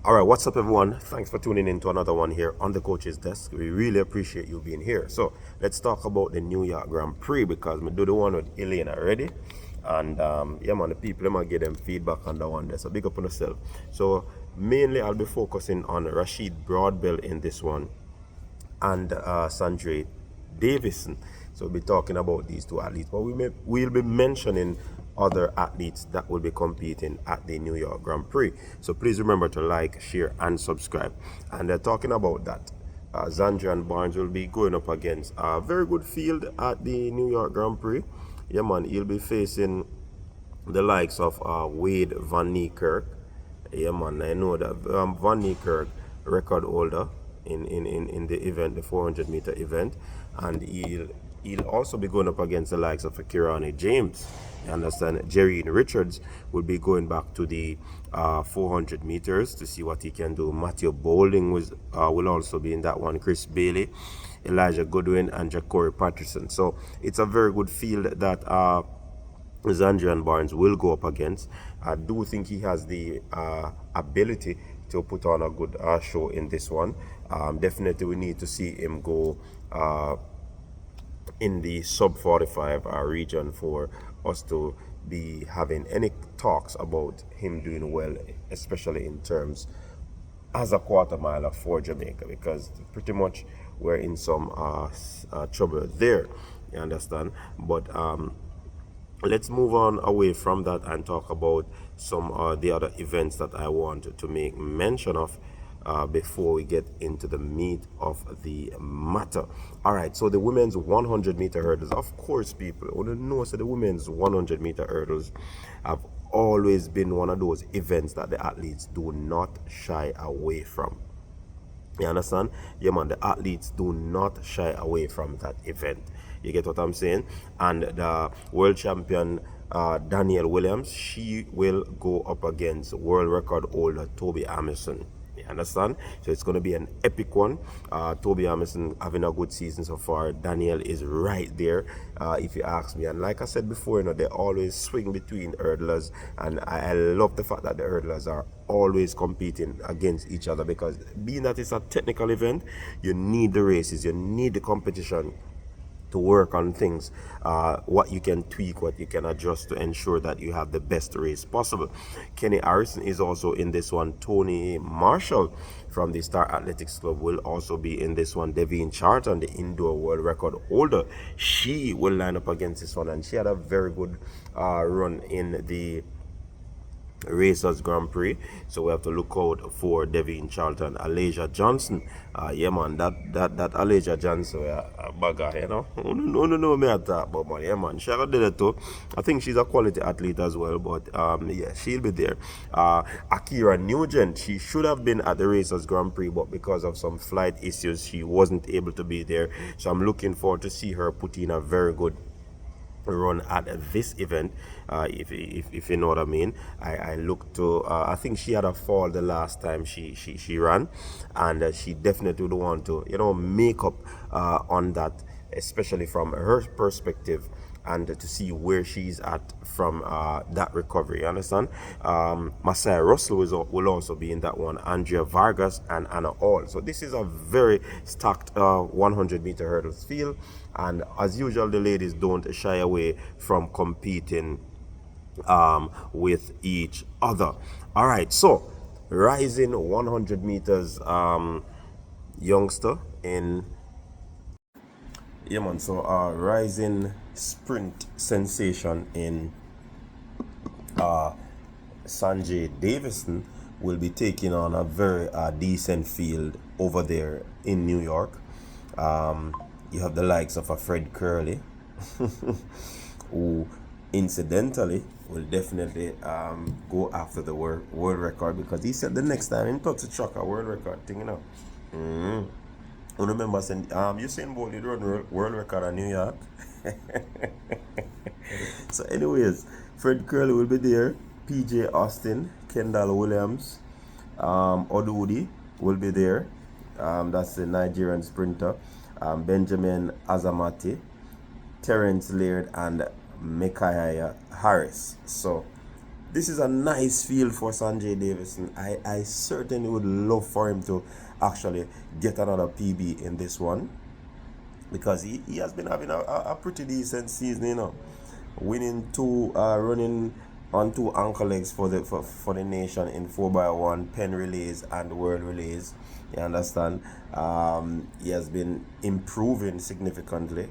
All right, what's up, everyone? Thanks for tuning in to another one here on the coach's desk. We really appreciate you being here. So let's talk about the New York Grand Prix because we do the one with Elaine already. And yeah, man, the people, I'm going to get them feedback on that one there. So big up on yourself. So mainly I'll be focusing on Rasheed Broadbell in this one and Sandrey Davison. So we'll be talking about these two athletes, but we'll be mentioning other athletes that will be competing at the New York Grand Prix. So please remember to like, share, and subscribe. And they're talking about that. Sandrey and Barnes will be going up against a very good field at the New York Grand Prix. Yeah, man, he'll be facing the likes of Wade Van Niekerk. Yeah, man, I know that Van Niekerk, record holder in the event, the 400 meter event, and he'll also be going up against the likes of Kirani James. You understand? Jerry Richards will be going back to the 400 meters to see what he can do. Matthew Boulding will also be in that one. Chris Bailey, Elijah Goodwin, and Ja'Cory Patterson. So it's a very good field that Sandrey and Barnes will go up against. I do think he has the ability to put on a good show in this one. Definitely we need to see him go in the sub 45 region for us to be having any talks about him doing well, especially in terms as a quarter miler for Jamaica, because pretty much we're in some trouble there, you understand? But let's move on away from that and talk about some the other events that I want to make mention of before we get into the meat of the matter. All right, so the women's 100 meter hurdles, of course, people want to know, so the women's 100 meter hurdles have always been one of those events that the athletes do not shy away from. You understand? Yeah, man, the athletes do not shy away from that event. You get what I'm saying? And the world champion Danielle Williams, she will go up against world record holder Toby Amerson. You understand? So it's going to be an epic one. Toby Amerson having a good season so far. Danielle is right there, if you ask me. And like I said before, you know, they always swing between hurdlers. And I love the fact that the hurdlers are always competing against each other, because being that it's a technical event, you need the races, you need the competition to work on things, what you can tweak, what you can adjust to ensure that you have the best race possible. Kenny Harrison is also in this one. Tony Marshall from the Star Athletics Club will also be in this one. Davine Charlton, the indoor world record holder, she will line up against this one, and she had a very good run in the Racers Grand Prix, so we have to look out for Davine Charlton. Alasia Johnson, yeah, man, that Alasia Johnson, a bagger, you know. No, me at that, but man, yeah, man, she did it too. I think she's a quality athlete as well, but yeah, she'll be there. Akira Nugent, she should have been at the Racers Grand Prix, but because of some flight issues, she wasn't able to be there. So I'm looking forward to see her put in a very good run at this event, if you know what I mean. I look to I think she had a fall the last time she ran, and she definitely would want to, you know, make up on that, especially from her perspective, and to see where she's at from that recovery. You understand? Masai Russell will also be in that one. Andrea Vargas and Anna All. So this is a very stacked 100 meter hurdles field, and as usual, the ladies don't shy away from competing with each other. All right, so rising 100 meters youngster in, yeah, man, so rising sprint sensation in Sandrey Davison will be taking on a very decent field over there in New York. You have the likes of a Fred Curley, who incidentally will definitely go after the world record, because he said the next time he touch the truck a world record thing, you know. I remember saying, Usain Bolt did run world record in New York. So anyways, Fred Curley will be there. PJ Austin, Kendall Williams, Odudi will be there. That's the Nigerian sprinter. Benjamin Azamati, Terence Laird, and Micaiah Harris. So this is a nice field for Sandrey Davison. I certainly would love for him to actually get another PB in this one, because he has been having a pretty decent season, winning two, running on two ankle legs for the nation in 4x1 pen relays and world relays. You understand? He has been improving significantly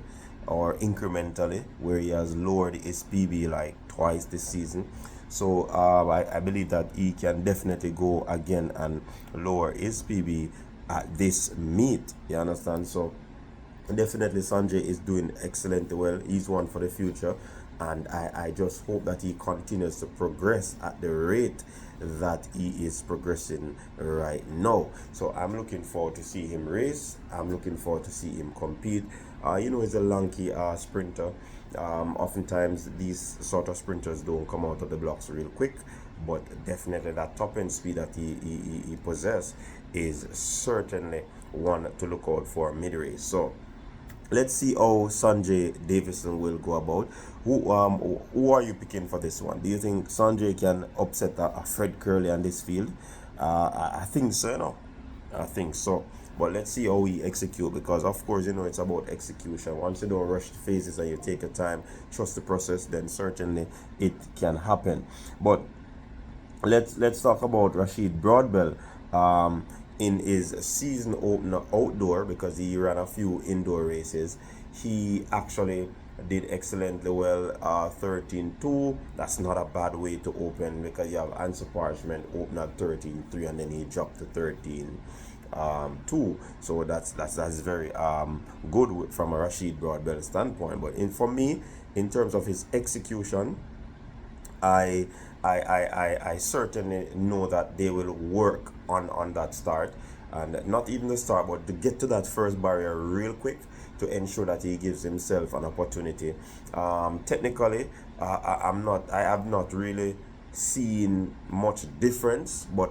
or incrementally, where he has lowered his PB like twice this season. So I believe that he can definitely go again and lower his PB at this meet. You understand? So definitely Sandrey is doing excellently well. He's one for the future, and I just hope that he continues to progress at the rate that he is progressing right now. So I'm looking forward to see him race. I'm looking forward to see him compete. He's a lanky sprinter. Oftentimes these sort of sprinters don't come out of the blocks real quick, but definitely that top end speed that he possesses is certainly one to look out for mid-race. So let's see how Sandrey Davison will go about. Who are you picking for this one? Do you think Sandrey can upset a Fred Curley on this field? I think so, I think so. But let's see how we execute, because of course, it's about execution. Once you don't rush the phases and you take your time, trust the process, then certainly it can happen. But let's talk about Rasheed Broadbell. In his season opener outdoor, because he ran a few indoor races, he actually did excellently well. 13-2. That's not a bad way to open, because you have Answer Parchment open at 13-3 and then he dropped to 13-2. So that's very good from a Rasheed Broadbell standpoint. But for me, in terms of his execution, I certainly know that they will work on that start, and not even the start, but to get to that first barrier real quick to ensure that he gives himself an opportunity. Technically, I have not really seen much difference, but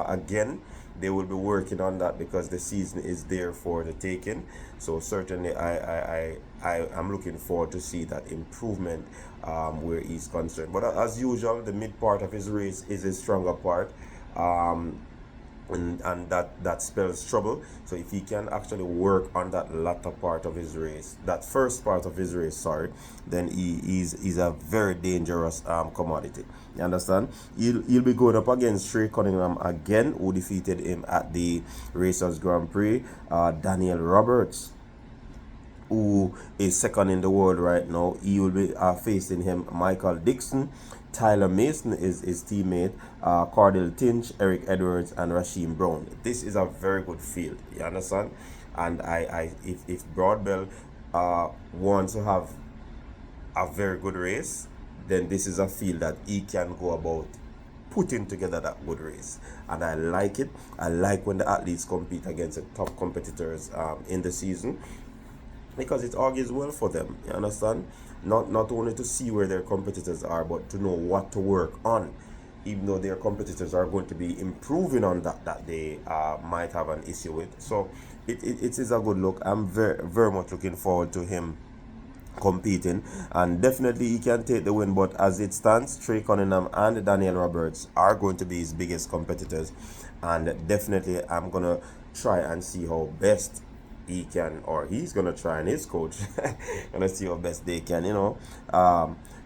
again, they will be working on that, because the season is there for the taking. So certainly I am looking forward to see that improvement where he's concerned. But as usual, the mid part of his race is his stronger part. And that spells trouble. So if he can actually work on that latter part of his race, that first part of his race, then he's a very dangerous commodity. You understand? He'll be going up against Trey Cunningham again, who defeated him at the Racers Grand Prix. Daniel Roberts, who is second in the world right now, he will be facing him. Michael Dixon, Tyler Mason is his teammate, Cordell Tinch, Eric Edwards, and Rasheed Brown. This is a very good field, you understand? And if Broadbell wants to have a very good race, then this is a field that he can go about putting together that good race. And I like it. I like when the athletes compete against the top competitors in the season, because it argues well for them, you understand? Not only to see where their competitors are, but to know what to work on, even though their competitors are going to be improving on that they might have an issue with. So it is a good look. I'm very, very much looking forward to him competing, and definitely he can take the win. But as it stands, Trey Cunningham and Daniel Roberts are going to be his biggest competitors, and definitely I'm gonna try and see how best he can, or he's gonna try, and his coach gonna see how best they can,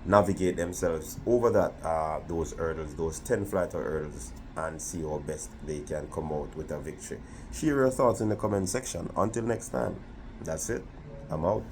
navigate themselves over that those hurdles, those 10 flight of hurdles, and see how best they can come out with a victory. Share your thoughts in the comment section. Until next time, that's it. I'm out.